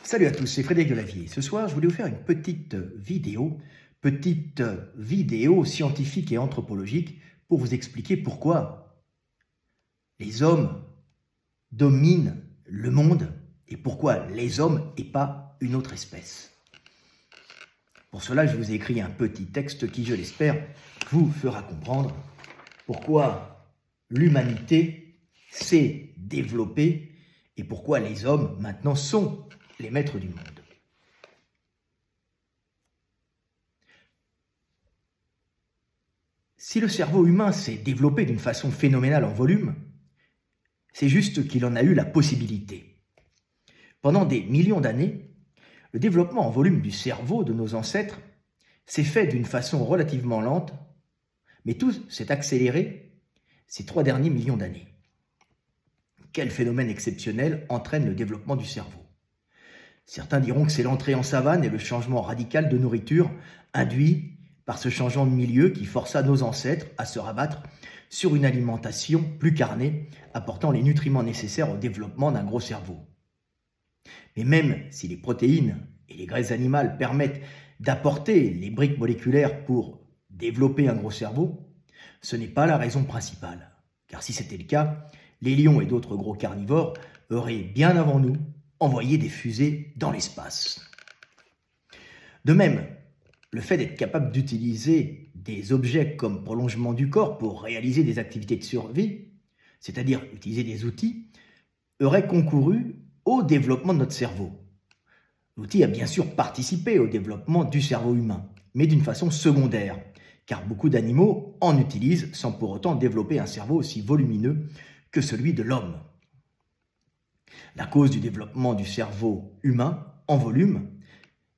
Salut à tous, c'est Frédéric Delavier. Ce soir, je voulais vous faire une petite vidéo scientifique et anthropologique pour vous expliquer pourquoi les hommes dominent le monde et pourquoi les hommes et pas une autre espèce. Pour cela, je vous ai écrit un petit texte qui, je l'espère, vous fera comprendre pourquoi l'humanité s'est développée et pourquoi les hommes maintenant sont les maîtres du monde. Si le cerveau humain s'est développé d'une façon phénoménale en volume, c'est juste qu'il en a eu la possibilité. Pendant des millions d'années, le développement en volume du cerveau de nos ancêtres s'est fait d'une façon relativement lente, mais tout s'est accéléré ces 3 derniers millions d'années. Quel phénomène exceptionnel entraîne le développement du cerveau? Certains diront que c'est l'entrée en savane et le changement radical de nourriture induit par ce changement de milieu qui força nos ancêtres à se rabattre sur une alimentation plus carnée, apportant les nutriments nécessaires au développement d'un gros cerveau. Mais même si les protéines et les graisses animales permettent d'apporter les briques moléculaires pour développer un gros cerveau, ce n'est pas la raison principale. Car si c'était le cas, les lions et d'autres gros carnivores auraient bien avant nous envoyer des fusées dans l'espace. De même, le fait d'être capable d'utiliser des objets comme prolongement du corps pour réaliser des activités de survie, c'est-à-dire utiliser des outils, aurait concouru au développement de notre cerveau. L'outil a bien sûr participé au développement du cerveau humain, mais d'une façon secondaire, car beaucoup d'animaux en utilisent sans pour autant développer un cerveau aussi volumineux que celui de l'homme. La cause du développement du cerveau humain en volume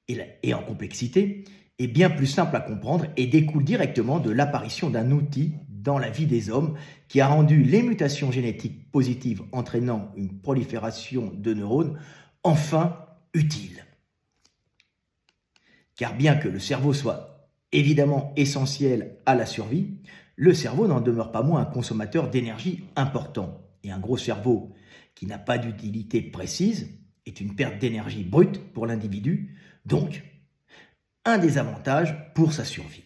et en complexité est bien plus simple à comprendre et découle directement de l'apparition d'un outil dans la vie des hommes qui a rendu les mutations génétiques positives entraînant une prolifération de neurones enfin utiles. Car bien que le cerveau soit évidemment essentiel à la survie, le cerveau n'en demeure pas moins un consommateur d'énergie important. Et un gros cerveau qui n'a pas d'utilité précise est une perte d'énergie brute pour l'individu, donc un désavantage pour sa survie.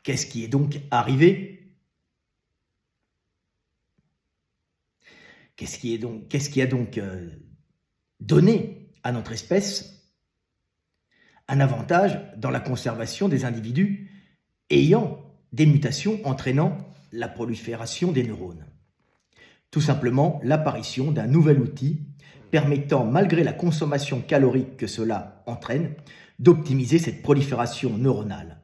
Qu'est-ce qui est donc arrivé? Qu'est-ce qui a donc donné à notre espèce un avantage dans la conservation des individus ayant des mutations entraînant la prolifération des neurones? Tout simplement l'apparition d'un nouvel outil permettant, malgré la consommation calorique que cela entraîne, d'optimiser cette prolifération neuronale.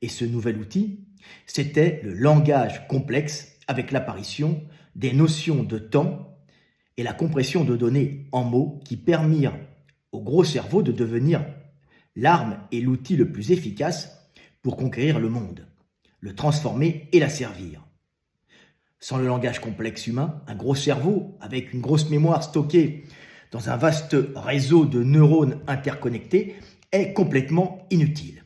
Et ce nouvel outil, c'était le langage complexe avec l'apparition des notions de temps et la compression de données en mots qui permirent au gros cerveau de devenir l'arme et l'outil le plus efficace pour conquérir le monde, le transformer et l'asservir. Sans le langage complexe humain, un gros cerveau avec une grosse mémoire stockée dans un vaste réseau de neurones interconnectés est complètement inutile.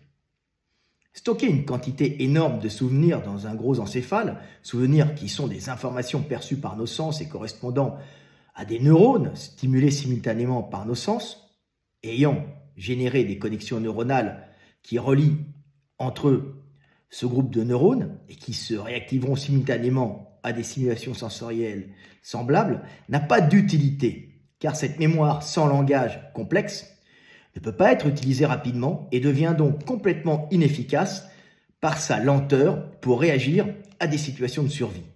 Stocker une quantité énorme de souvenirs dans un gros encéphale, souvenirs qui sont des informations perçues par nos sens et correspondant à des neurones stimulés simultanément par nos sens, ayant généré des connexions neuronales qui relient entre eux ce groupe de neurones et qui se réactiveront simultanément à des simulations sensorielles semblables, n'a pas d'utilité, car cette mémoire sans langage complexe ne peut pas être utilisée rapidement et devient donc complètement inefficace par sa lenteur pour réagir à des situations de survie,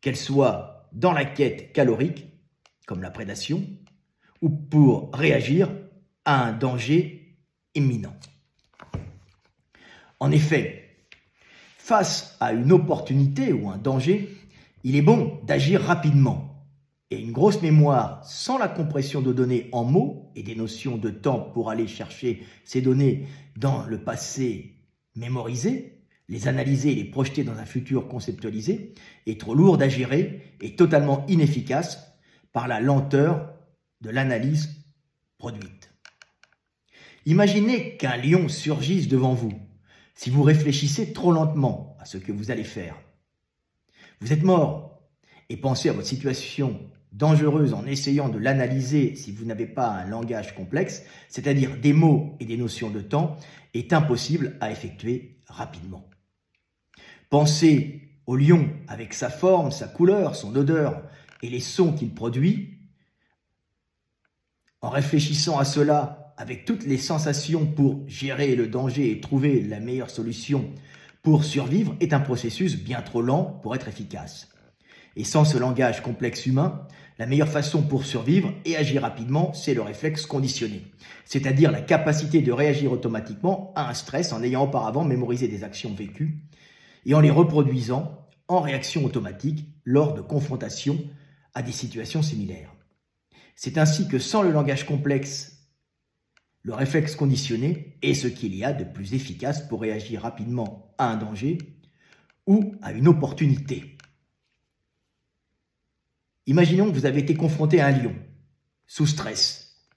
qu'elles soient dans la quête calorique, comme la prédation, ou pour réagir à un danger imminent. En effet, face à une opportunité ou un danger, il est bon d'agir rapidement. Et une grosse mémoire sans la compression de données en mots et des notions de temps pour aller chercher ces données dans le passé mémorisé, les analyser et les projeter dans un futur conceptualisé, est trop lourde à gérer et totalement inefficace par la lenteur de l'analyse produite. Imaginez qu'un lion surgisse devant vous. Si vous réfléchissez trop lentement à ce que vous allez faire, vous êtes mort et pensez à votre situation dangereuse en essayant de l'analyser si vous n'avez pas un langage complexe, c'est-à-dire des mots et des notions de temps, est impossible à effectuer rapidement. Pensez au lion avec sa forme, sa couleur, son odeur et les sons qu'il produit. En réfléchissant à cela avec toutes les sensations pour gérer le danger et trouver la meilleure solution pour survivre est un processus bien trop lent pour être efficace. Et sans ce langage complexe humain, la meilleure façon pour survivre et agir rapidement, c'est le réflexe conditionné, c'est-à-dire la capacité de réagir automatiquement à un stress en ayant auparavant mémorisé des actions vécues et en les reproduisant en réaction automatique lors de confrontations à des situations similaires. C'est ainsi que sans le langage complexe, le réflexe conditionné est ce qu'il y a de plus efficace pour réagir rapidement à un danger ou à une opportunité. Imaginons que vous avez été confronté à un lion, sous stress.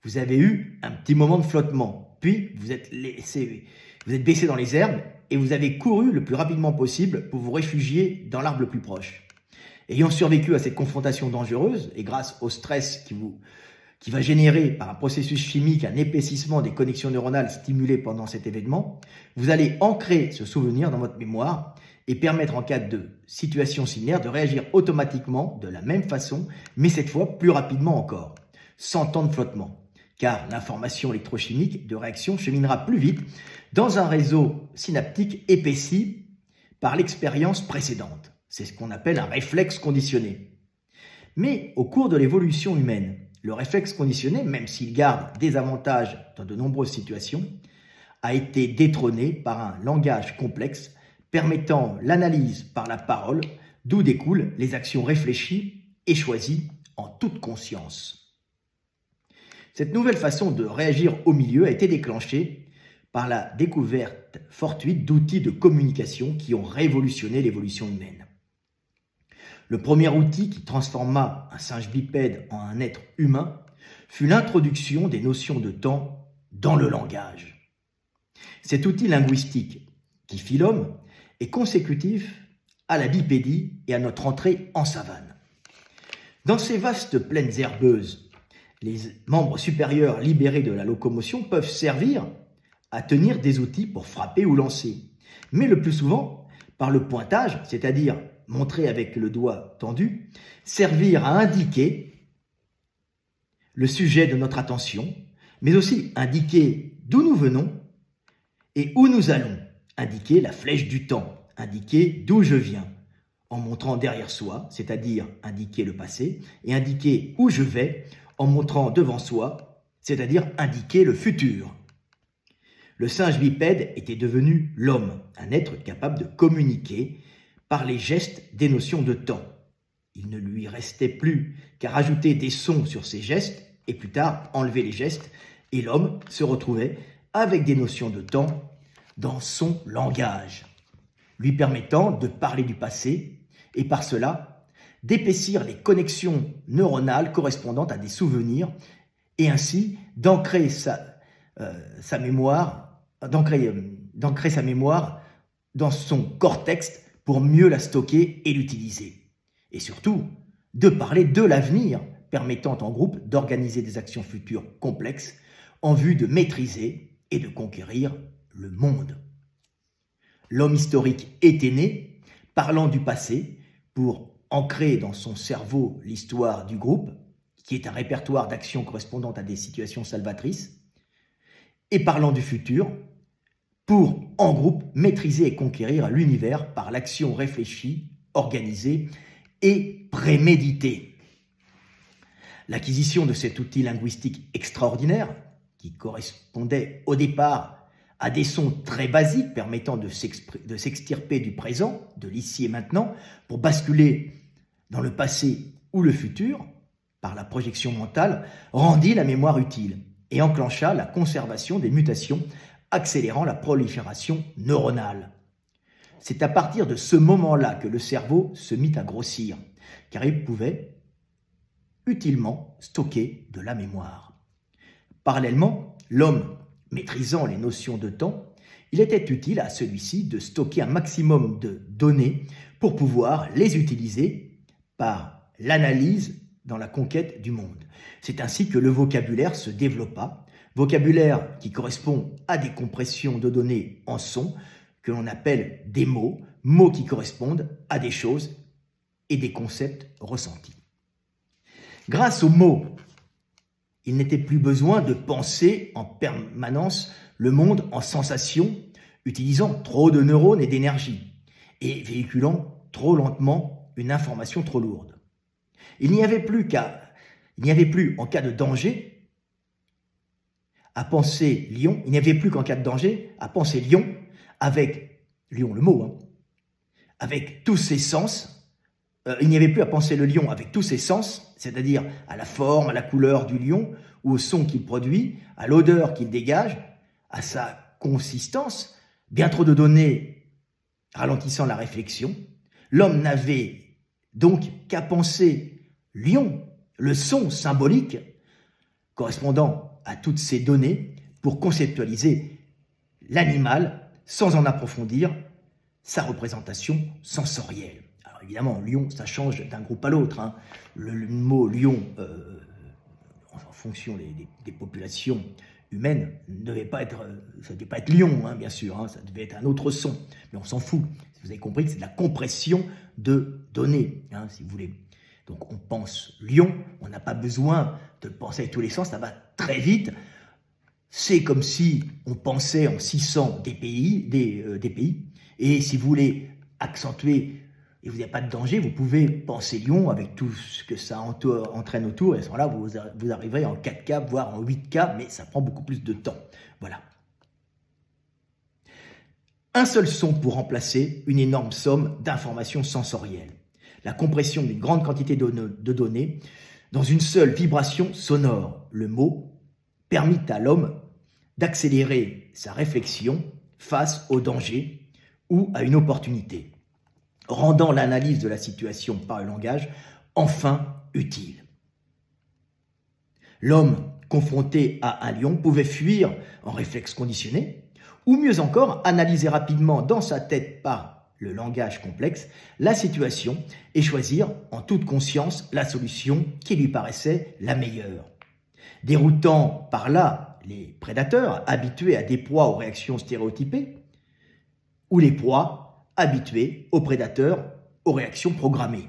Vous avez eu un petit moment de flottement, puis vous êtes baissé dans les herbes et vous avez couru le plus rapidement possible pour vous réfugier dans l'arbre le plus proche. Ayant survécu à cette confrontation dangereuse et grâce au stress qui va générer par un processus chimique un épaississement des connexions neuronales stimulées pendant cet événement, vous allez ancrer ce souvenir dans votre mémoire et permettre en cas de situation similaire de réagir automatiquement de la même façon, mais cette fois plus rapidement encore, sans temps de flottement, car l'information électrochimique de réaction cheminera plus vite dans un réseau synaptique épaissi par l'expérience précédente. C'est ce qu'on appelle un réflexe conditionné. Mais au cours de l'évolution humaine, le réflexe conditionné, même s'il garde des avantages dans de nombreuses situations, a été détrôné par un langage complexe permettant l'analyse par la parole, d'où découlent les actions réfléchies et choisies en toute conscience. Cette nouvelle façon de réagir au milieu a été déclenchée par la découverte fortuite d'outils de communication qui ont révolutionné l'évolution humaine. Le premier outil qui transforma un singe bipède en un être humain fut l'introduction des notions de temps dans le langage. Cet outil linguistique, qui fit l'homme, est consécutif à la bipédie et à notre entrée en savane. Dans ces vastes plaines herbeuses, les membres supérieurs libérés de la locomotion peuvent servir à tenir des outils pour frapper ou lancer, mais le plus souvent, par le pointage, c'est-à-dire montrer avec le doigt tendu, servir à indiquer le sujet de notre attention, mais aussi indiquer d'où nous venons et où nous allons, indiquer la flèche du temps, indiquer d'où je viens, en montrant derrière soi, c'est-à-dire indiquer le passé, et indiquer où je vais, en montrant devant soi, c'est-à-dire indiquer le futur. Le singe bipède était devenu l'homme, un être capable de communiquer par les gestes des notions de temps. Il ne lui restait plus qu'à rajouter des sons sur ces gestes et plus tard enlever les gestes, et l'homme se retrouvait avec des notions de temps dans son langage, lui permettant de parler du passé et par cela d'épaissir les connexions neuronales correspondantes à des souvenirs et ainsi d'ancrer sa mémoire dans son cortex pour mieux la stocker et l'utiliser. Et surtout, de parler de l'avenir, permettant en groupe d'organiser des actions futures complexes en vue de maîtriser et de conquérir le monde. L'homme historique était né, parlant du passé, pour ancrer dans son cerveau l'histoire du groupe, qui est un répertoire d'actions correspondant à des situations salvatrices, et parlant du futur, pour, en groupe, maîtriser et conquérir l'univers par l'action réfléchie, organisée et préméditée. L'acquisition de cet outil linguistique extraordinaire, qui correspondait au départ à des sons très basiques permettant de s'extirper du présent, de l'ici et maintenant, pour basculer dans le passé ou le futur, par la projection mentale, rendit la mémoire utile et enclencha la conservation des mutations, accélérant la prolifération neuronale. C'est à partir de ce moment-là que le cerveau se mit à grossir, car il pouvait utilement stocker de la mémoire. Parallèlement, l'homme maîtrisant les notions de temps, il était utile à celui-ci de stocker un maximum de données pour pouvoir les utiliser par l'analyse dans la conquête du monde. C'est ainsi que le vocabulaire se développa, vocabulaire qui correspond à des compressions de données en sons que l'on appelle des mots, mots qui correspondent à des choses et des concepts ressentis. Grâce aux mots, il n'était plus besoin de penser en permanence le monde en sensations, utilisant trop de neurones et d'énergie, et véhiculant trop lentement une information trop lourde. Il n'y avait plus, en cas de danger, à penser lion, il n'y avait plus qu'en cas de danger à penser lion, avec, lion le mot, avec tous ses sens, il n'y avait plus à penser le lion avec tous ses sens, c'est-à-dire à la forme, à la couleur du lion, ou au son qu'il produit, à l'odeur qu'il dégage, à sa consistance, bien trop de données ralentissant la réflexion. L'homme n'avait donc qu'à penser lion, le son symbolique correspondant à toutes ces données pour conceptualiser l'animal sans en approfondir sa représentation sensorielle. Alors évidemment, lion, ça change d'un groupe à l'autre. Le mot lion, en fonction des populations humaines, ne devait pas être, ça ne devait pas être lion, bien sûr, ça devait être un autre son. Mais on s'en fout. Vous avez compris que c'est de la compression de données, si vous voulez. Donc on pense lion, on n'a pas besoin de le penser avec tous les sens, ça va très vite. C'est comme si on pensait en 600 des pays. Et si vous voulez accentuer et vous n'avez pas de danger, vous pouvez penser lion avec tout ce que ça entraîne autour. Et à ce moment-là, vous arriverez en 4K, voire en 8K, mais ça prend beaucoup plus de temps. Voilà. Un seul son pour remplacer une énorme somme d'informations sensorielles. La compression d'une grande quantité de données dans une seule vibration sonore. Le mot permit à l'homme d'accélérer sa réflexion face au danger ou à une opportunité, rendant l'analyse de la situation par le langage enfin utile. L'homme confronté à un lion pouvait fuir en réflexe conditionné, ou mieux encore, analyser rapidement dans sa tête par le langage complexe la situation et choisir en toute conscience la solution qui lui paraissait la meilleure, déroutant par là les prédateurs habitués à des proies aux réactions stéréotypées ou les proies habituées aux prédateurs aux réactions programmées.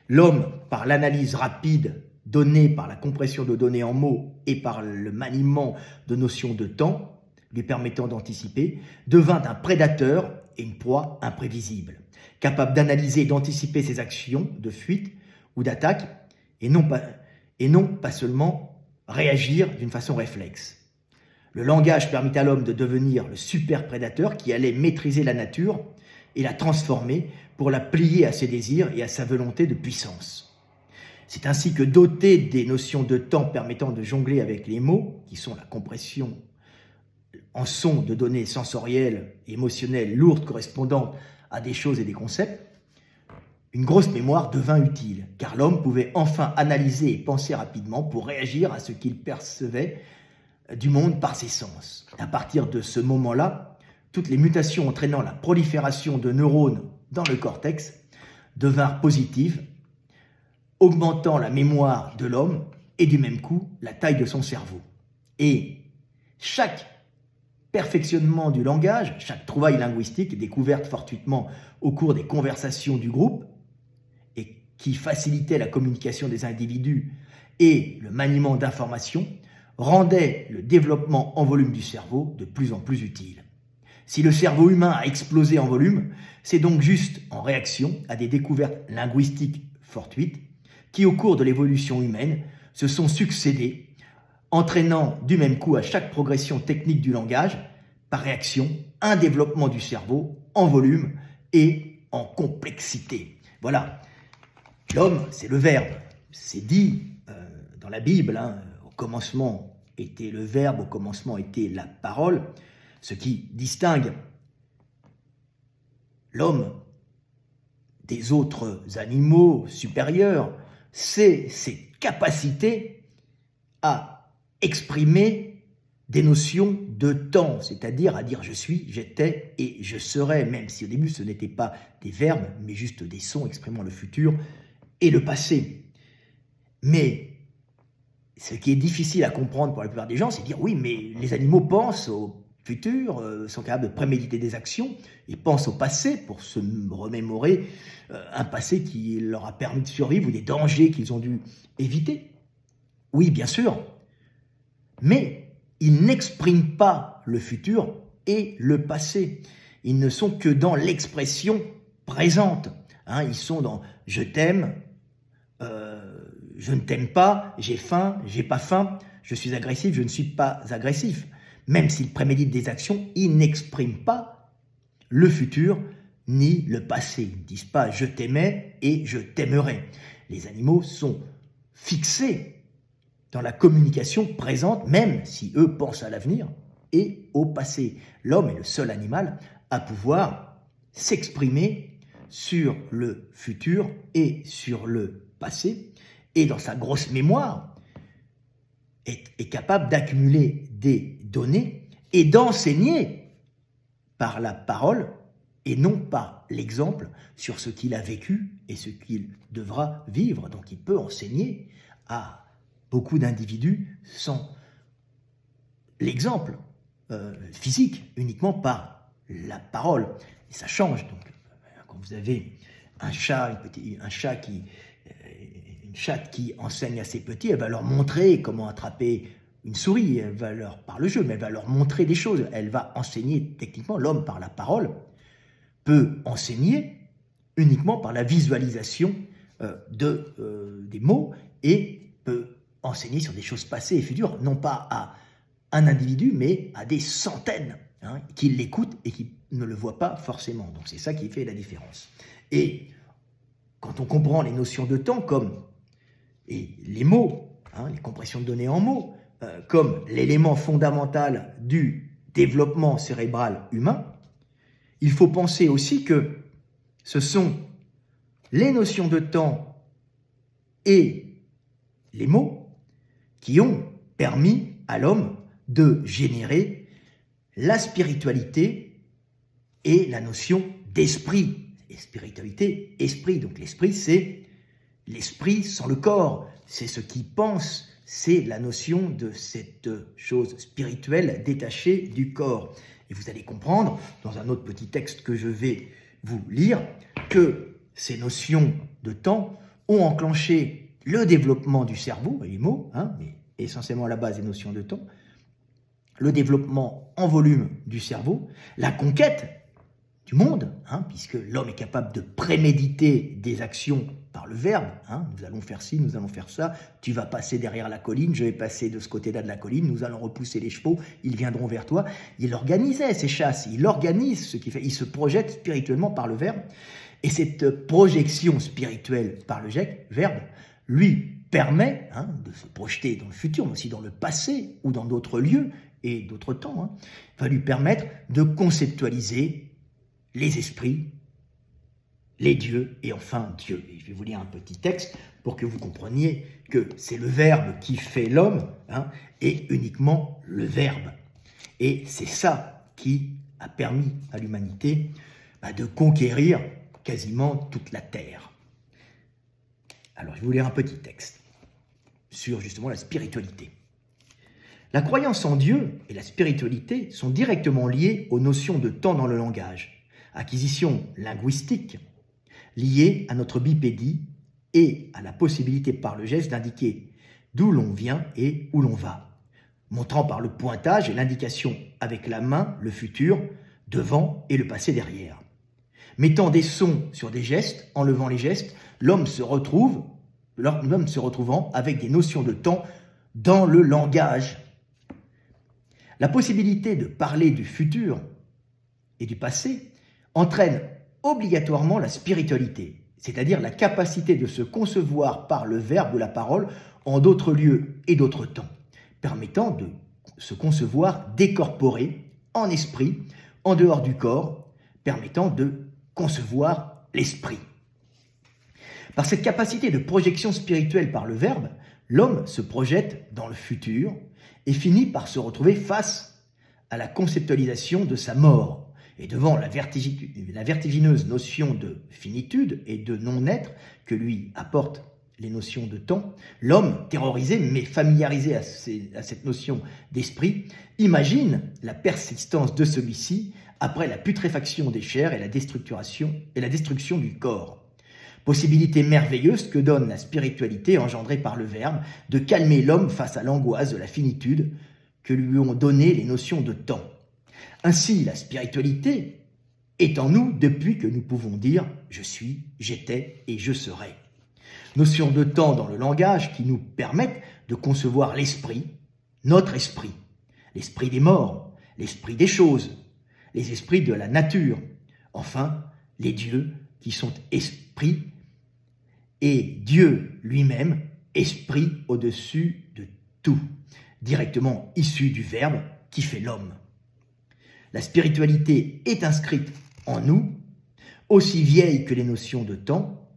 L'homme, par l'analyse rapide donnée par la compression de données en mots et par le maniement de notions de temps, lui permettant d'anticiper, devint un prédateur et une proie imprévisible, capable d'analyser et d'anticiper ses actions de fuite ou d'attaque et non pas seulement réagir d'une façon réflexe. Le langage permit à l'homme de devenir le super prédateur qui allait maîtriser la nature et la transformer pour la plier à ses désirs et à sa volonté de puissance. C'est ainsi que, doté des notions de temps permettant de jongler avec les mots, qui sont la compression en sons de données sensorielles et émotionnelles lourdes correspondant à des choses et des concepts, une grosse mémoire devint utile, car l'homme pouvait enfin analyser et penser rapidement pour réagir à ce qu'il percevait du monde par ses sens. À partir de ce moment-là, toutes les mutations entraînant la prolifération de neurones dans le cortex devinrent positives, augmentant la mémoire de l'homme et du même coup la taille de son cerveau. Et chaque perfectionnement du langage, chaque trouvaille linguistique découverte fortuitement au cours des conversations du groupe et qui facilitait la communication des individus et le maniement d'informations, rendait le développement en volume du cerveau de plus en plus utile. Si le cerveau humain a explosé en volume, c'est donc juste en réaction à des découvertes linguistiques fortuites qui, au cours de l'évolution humaine, se sont succédées, entraînant du même coup à chaque progression technique du langage, par réaction, un développement du cerveau en volume et en complexité. Voilà, l'homme, c'est le verbe. C'est dit dans la Bible, au commencement était le verbe, au commencement était la parole, ce qui distingue l'homme des autres animaux supérieurs, c'est ses capacités à exprimer des notions de temps, c'est-à-dire à dire je suis, j'étais et je serai, même si au début ce n'étaient pas des verbes, mais juste des sons exprimant le futur et le passé. Mais ce qui est difficile à comprendre pour la plupart des gens, c'est de dire oui, mais les animaux pensent au futur, sont capables de préméditer des actions, ils pensent au passé pour se remémorer un passé qui leur a permis de survivre ou des dangers qu'ils ont dû éviter. Oui, bien sûr, mais ils n'expriment pas le futur et le passé. Ils ne sont que dans l'expression présente. Ils sont dans « je t'aime »,« je ne t'aime pas »,« j'ai faim »,« j'ai pas faim »,« je suis agressif »,« je ne suis pas agressif ». Même s'ils préméditent des actions, ils n'expriment pas le futur ni le passé. Ils ne disent pas « je t'aimais » et « je t'aimerai ». Les animaux sont fixés dans la communication présente, même si eux pensent à l'avenir et au passé. L'homme est le seul animal à pouvoir s'exprimer sur le futur et sur le passé, et dans sa grosse mémoire, est capable d'accumuler des données et d'enseigner par la parole et non par l'exemple sur ce qu'il a vécu et ce qu'il devra vivre. Donc il peut enseigner à beaucoup d'individus sans l'exemple physique, uniquement par la parole. Et ça change. Donc, quand vous avez un chat, une chatte qui enseigne à ses petits, elle va leur montrer comment attraper une souris, elle va par le jeu, mais elle va leur montrer des choses. Elle va enseigner techniquement. L'homme, par la parole, peut enseigner uniquement par la visualisation des mots et peut enseigner sur des choses passées et futures, non pas à un individu, mais à des centaines qui l'écoutent et qui ne le voient pas forcément. Donc c'est ça qui fait la différence. Et quand on comprend les notions de temps et les mots, les compressions de données en mots, comme l'élément fondamental du développement cérébral humain, il faut penser aussi que ce sont les notions de temps et les mots qui ont permis à l'homme de générer la spiritualité et la notion d'esprit. Et spiritualité, esprit. Donc l'esprit, c'est l'esprit sans le corps. C'est ce qui pense, c'est la notion de cette chose spirituelle détachée du corps. Et vous allez comprendre, dans un autre petit texte que je vais vous lire, que ces notions de temps ont enclenché le développement du cerveau, les mots, mais essentiellement à la base des notions de temps, le développement en volume du cerveau, la conquête du monde, puisque l'homme est capable de préméditer des actions par le verbe. Nous allons faire ci, nous allons faire ça, tu vas passer derrière la colline, je vais passer de ce côté-là de la colline, nous allons repousser les chevaux, ils viendront vers toi. Il organisait ces chasses, il organise ce qu'il fait, il se projette spirituellement par le verbe, et cette projection spirituelle par le verbe lui permet de se projeter dans le futur, mais aussi dans le passé ou dans d'autres lieux et d'autres temps, va lui permettre de conceptualiser les esprits, les dieux et enfin Dieu. Et je vais vous lire un petit texte pour que vous compreniez que c'est le verbe qui fait l'homme et uniquement le verbe. Et c'est ça qui a permis à l'humanité de conquérir quasiment toute la terre. Alors je vais vous lire un petit texte sur justement la spiritualité. La croyance en Dieu et la spiritualité sont directement liées aux notions de temps dans le langage, acquisition linguistique liée à notre bipédie et à la possibilité par le geste d'indiquer d'où l'on vient et où l'on va, montrant par le pointage et l'indication avec la main le futur devant et le passé derrière. Mettant des sons sur des gestes, enlevant les gestes, l'homme se retrouvant avec des notions de temps dans le langage. La possibilité de parler du futur et du passé entraîne obligatoirement la spiritualité, c'est-à-dire la capacité de se concevoir par le verbe ou la parole en d'autres lieux et d'autres temps, permettant de se concevoir décorporé en esprit, en dehors du corps, permettant de concevoir l'esprit. Par cette capacité de projection spirituelle par le verbe, l'homme se projette dans le futur et finit par se retrouver face à la conceptualisation de sa mort. Et devant la vertigineuse notion de finitude et de non-être que lui apportent les notions de temps, l'homme, terrorisé mais familiarisé à cette notion d'esprit, imagine la persistance de celui-ci après la putréfaction des chairs et la destruction du corps. Possibilité merveilleuse que donne la spiritualité engendrée par le Verbe de calmer l'homme face à l'angoisse de la finitude que lui ont donné les notions de temps. Ainsi, la spiritualité est en nous depuis que nous pouvons dire « je suis, j'étais et je serai ». Notions de temps dans le langage qui nous permettent de concevoir l'esprit, notre esprit, l'esprit des morts, l'esprit des choses, les esprits de la nature, enfin les dieux qui sont esprits et Dieu lui-même, esprit au-dessus de tout, directement issu du Verbe qui fait l'homme. La spiritualité est inscrite en nous, aussi vieille que les notions de temps,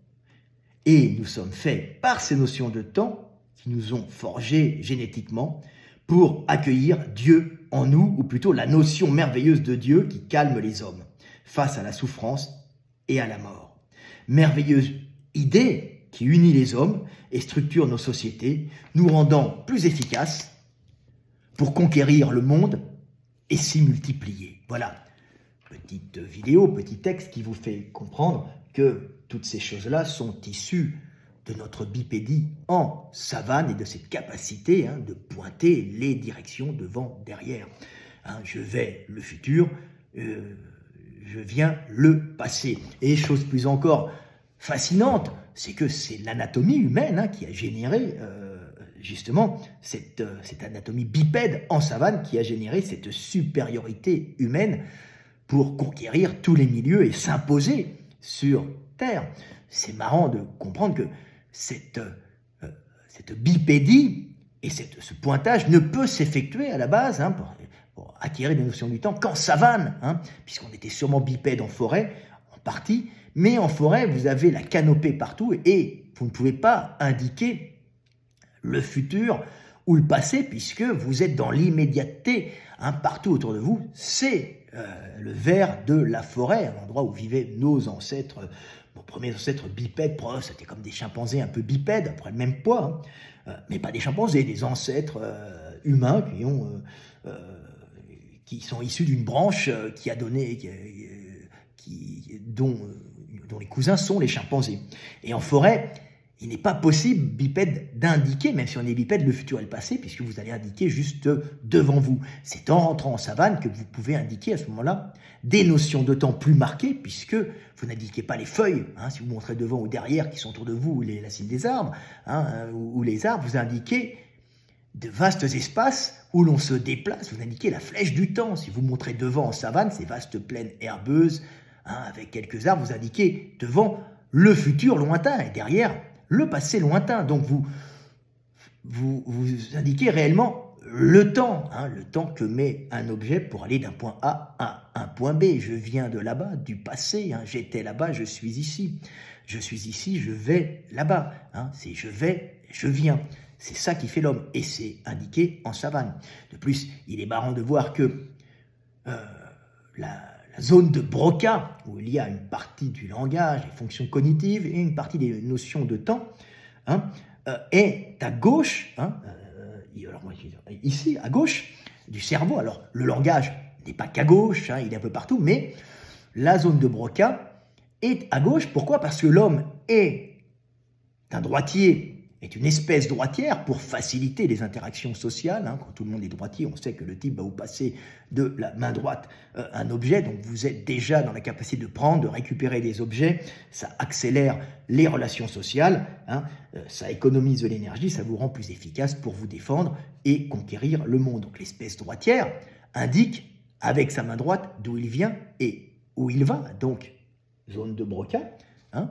et nous sommes faits par ces notions de temps qui nous ont forgés génétiquement pour accueillir Dieu en nous, ou plutôt la notion merveilleuse de Dieu qui calme les hommes face à la souffrance et à la mort. Merveilleuse idée qui unit les hommes et structure nos sociétés, nous rendant plus efficaces pour conquérir le monde et s'y multiplier. Voilà, petite vidéo, petit texte qui vous fait comprendre que toutes ces choses-là sont issues de notre bipédie en savane et de cette capacité de pointer les directions devant, derrière. Je vais le futur, je viens le passé. Et chose plus encore fascinante, c'est que c'est l'anatomie humaine qui a généré justement cette anatomie bipède en savane qui a généré cette supériorité humaine pour conquérir tous les milieux et s'imposer sur Terre. C'est marrant de comprendre que cette bipédie et ce pointage ne peut s'effectuer à la base pour acquérir des notions du temps qu'en savane, puisqu'on était sûrement bipède en forêt, en partie, mais en forêt, vous avez la canopée partout et vous ne pouvez pas indiquer le futur ou le passé puisque vous êtes dans l'immédiateté partout autour de vous. C'est le vert de la forêt, l'endroit où vivaient nos ancêtres, nos premiers ancêtres bipèdes. C'était comme des chimpanzés un peu bipèdes, après le même poids, mais pas des chimpanzés, des ancêtres humains qui sont issus d'une branche qui a donné, dont les cousins sont les chimpanzés. Et en forêt, il n'est pas possible, bipède, d'indiquer, même si on est bipède, le futur et le passé, puisque vous allez indiquer juste devant vous. C'est en rentrant en savane que vous pouvez indiquer à ce moment-là des notions de temps plus marquées, puisque vous n'indiquez pas les feuilles, si vous montrez devant ou derrière qui sont autour de vous, ou la cime des arbres, ou les arbres, vous indiquez de vastes espaces où l'on se déplace, vous indiquez la flèche du temps. Si vous montrez devant en savane, ces vastes plaines herbeuses, avec quelques arbres, vous indiquez devant le futur lointain, et derrière, le passé lointain. Donc vous indiquez réellement le temps que met un objet pour aller d'un point A à un point B. Je viens de là-bas, du passé, j'étais là-bas, je suis ici. Je suis ici, je vais là-bas. C'est je vais, je viens. C'est ça qui fait l'homme, et c'est indiqué en savane. De plus, il est marrant de voir que la zone de Broca, où il y a une partie du langage, les fonctions cognitives, et une partie des notions de temps, est à gauche, ici, à gauche du cerveau. Alors, le langage n'est pas qu'à gauche, il est un peu partout, mais la zone de Broca est à gauche. Pourquoi ? Parce que l'homme est un droitier, est une espèce droitière pour faciliter les interactions sociales. Quand tout le monde est droitier, on sait que le type va vous passer de la main droite un objet, donc vous êtes déjà dans la capacité de prendre, de récupérer des objets, ça accélère les relations sociales, ça économise de l'énergie, ça vous rend plus efficace pour vous défendre et conquérir le monde. Donc l'espèce droitière indique avec sa main droite d'où il vient et où il va, donc zone de Broca, à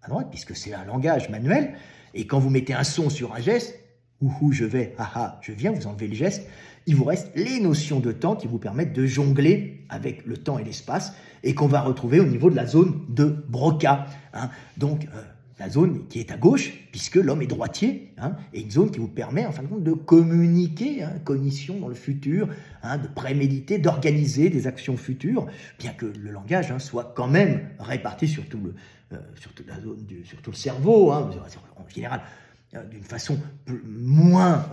droite, puisque c'est un langage manuel. Et quand vous mettez un son sur un geste, ouhou, je vais, haha, je viens, vous enlevez le geste, il vous reste les notions de temps qui vous permettent de jongler avec le temps et l'espace et qu'on va retrouver au niveau de la zone de Broca. Donc, la zone qui est à gauche, puisque l'homme est droitier, hein, et une zone qui vous permet, en fin de compte, de communiquer, hein, cognition dans le futur, hein, de préméditer, d'organiser des actions futures, bien que le langage, hein, soit quand même réparti sur toute la zone, sur tout le cerveau, hein, en général, d'une façon moins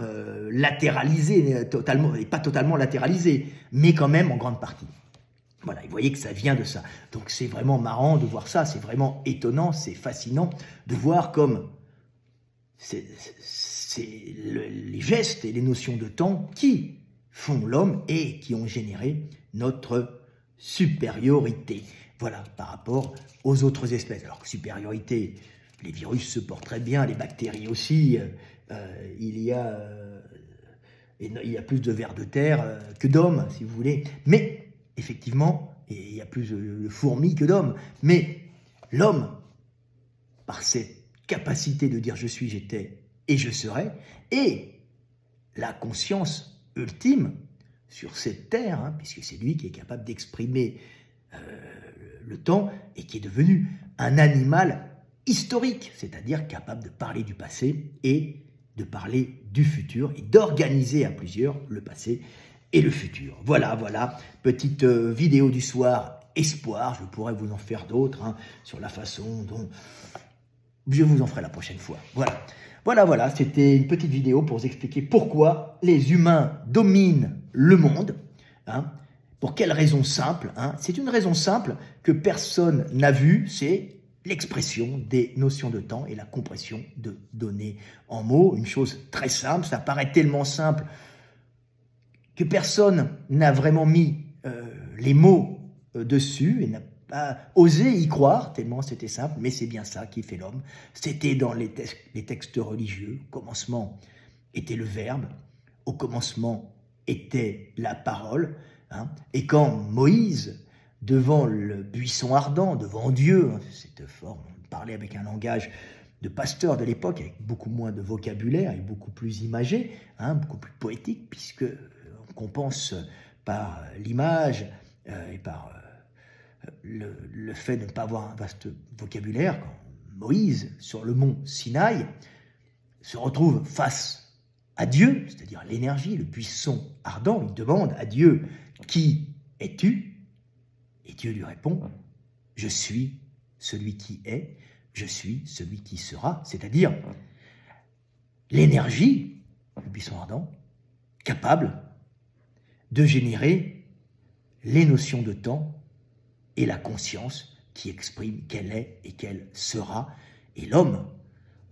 latéralisée, totalement, et pas totalement latéralisée, mais quand même en grande partie. Voilà, vous voyez que ça vient de ça. Donc c'est vraiment marrant de voir ça, c'est vraiment étonnant, c'est fascinant de voir comme les gestes et les notions de temps qui font l'homme et qui ont généré notre supériorité. Voilà, par rapport aux autres espèces. Alors que supériorité, les virus se portent très bien, les bactéries aussi, il y a plus de vers de terre que d'hommes, si vous voulez, mais effectivement, il y a plus de fourmis que d'hommes. Mais l'homme, par cette capacité de dire je suis, j'étais et je serai, et la conscience ultime sur cette terre, hein, puisque c'est lui qui est capable d'exprimer le temps et qui est devenu un animal historique, c'est-à-dire capable de parler du passé et de parler du futur et d'organiser à plusieurs le passé et le futur. Voilà, petite vidéo du soir, espoir, je pourrais vous en faire d'autres, hein, sur la façon dont je vous en ferai la prochaine fois. Voilà, c'était une petite vidéo pour vous expliquer pourquoi les humains dominent le monde, hein, pour quelle raison simple, hein. C'est une raison simple que personne n'a vue, c'est l'expression des notions de temps et la compression de données en mots, une chose très simple, ça paraît tellement simple que personne n'a vraiment mis les mots dessus et n'a pas osé y croire, tellement c'était simple, mais c'est bien ça qui fait l'homme. C'était dans les textes religieux. Au commencement était le Verbe, au commencement était la parole, hein, et quand Moïse, devant le buisson ardent, devant Dieu, hein, cette forme, on parlait avec un langage de pasteur de l'époque, avec beaucoup moins de vocabulaire et beaucoup plus imagé, hein, beaucoup plus poétique, puisque qu'on pense par l'image et par le fait de ne pas avoir un vaste vocabulaire, quand Moïse, sur le mont Sinaï, se retrouve face à Dieu, c'est-à-dire l'énergie, le buisson ardent, il demande à Dieu « Qui es-tu » Et Dieu lui répond « Je suis celui qui est, je suis celui qui sera », c'est-à-dire l'énergie, le buisson ardent, capable de générer les notions de temps et la conscience qui exprime qu'elle est et qu'elle sera. Et l'homme,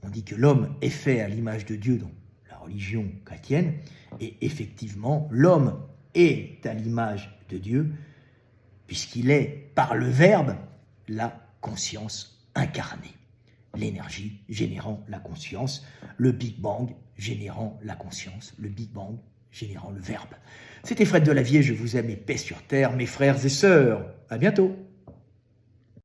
on dit que l'homme est fait à l'image de Dieu dans la religion chrétienne, et effectivement, l'homme est à l'image de Dieu, puisqu'il est, par le Verbe, la conscience incarnée. L'énergie générant la conscience, le Big Bang générant la conscience, le Big Bang générant le Verbe. C'était Fred Delavier, je vous aime et paix sur terre, mes frères et sœurs. À bientôt.